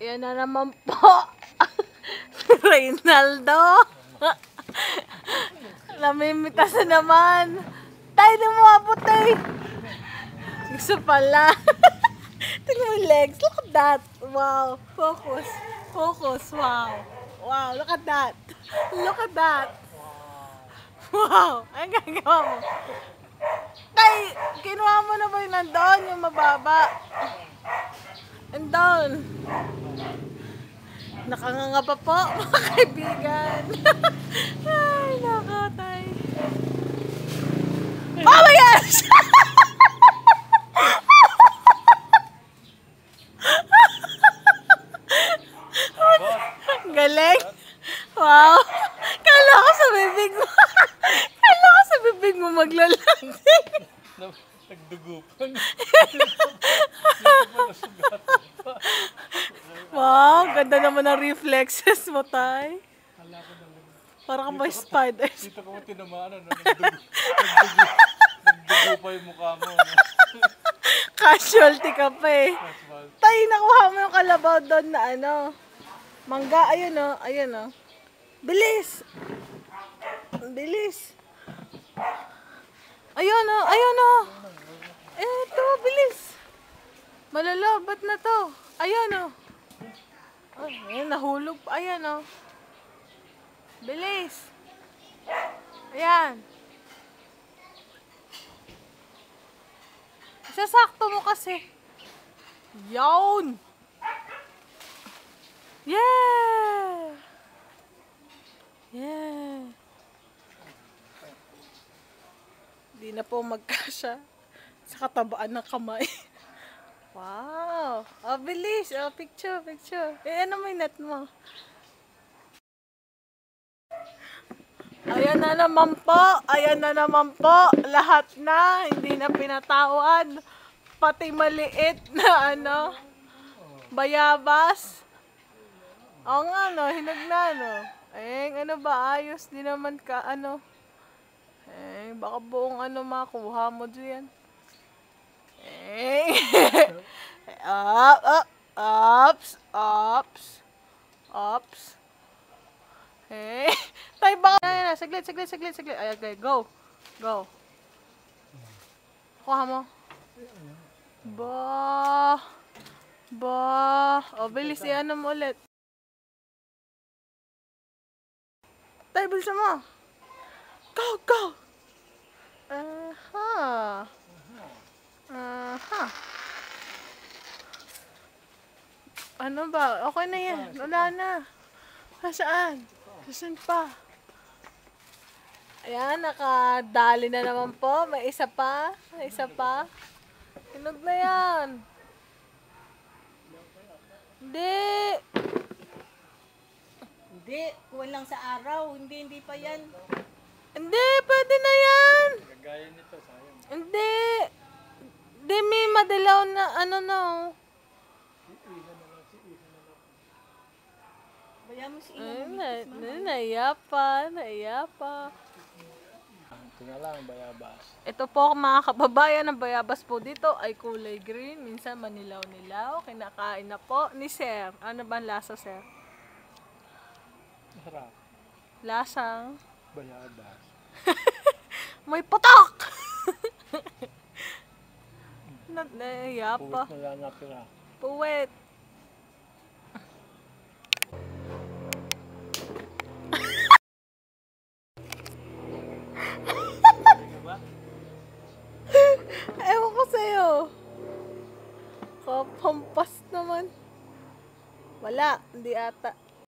Yan na naman po. Si Reynaldo. Namimitas na naman. Tay, di mo abot, tay. Gusto pala. Tingnan mo yung legs. Look at that. Wow. Focus. Focus. Wow. Wow. Look at that. Look at that. Wow. Ang gagawa mo. Tay, kinuha mo na ba yung nandoon? Yung mababa. Nandoon. Nakanganga pa po, mga kaibigan. Ay, nakatay. Oh my gosh! Galing. Wow. Kala ko sa bibig mo. Kala ko sa bibig mo maglalanding. Nagdugupan. Wow, ganda naman ang reflexes mo, tay. Parang ka ba spiders? Dito ko tinamaan, nagdugo pa yung mukha mo. Casualty ka pa eh. Tay, nakuha mo yung kalabaw doon na ano. Mangga, ayun o, ayun o. Bilis! Bilis! Ayun o, ayun o. Ito, bilis! Malalabat na to. Ayun o. Ay, ayun, nahulog pa. Ayan o. Bilis! Ayan. Isasakto mo kasi. Yawn! Yeah! Yeah! Di na po magkasya sa katabaan ng kamay. Wow! Oh, bilis! Oh, picture, picture. Eh, ano may net mo? Ayan na naman po. Ayan na naman po. Lahat na. Hindi na pinatawad. Pati maliit na ano. Bayabas. Oo nga no. Hinog na no. Eh, ano ba? Ayos. Di naman ka ano. Eh, baka buong ano makuha mo dyan. Eh. Ups. Eh. Tay, baka na. Saglit. Ay, okay. Go. Kuha mo. O, bilis. Ano mo ulit. Tay, bilisan mo. Go. Aha. Ano ba? Okay na yan. Wala na. Saan pa? Ayan, nakadali na naman po. May isa pa. Hinog na yan. Hindi, kuwan lang sa araw. Hindi pa yan. Hindi, pwede na yan. Gaya nito, sayang. Hindi. Hindi, may madilaw na ano no. Baya mo si Ay, naiya pa. Ito na lang, bayabas. Ito po mga kababayan, ang bayabas po dito ay kulay green. Minsan manilaw-nilaw. Kinakain na po ni Sir. Ano ba ang lasa, Sir? Sarap. Lasang? Bayabas. May putok! Naiya pa. Puwit na lang natira. Puwet. Ewan ko sa'yo. Kapampas naman. Wala, hindi ata.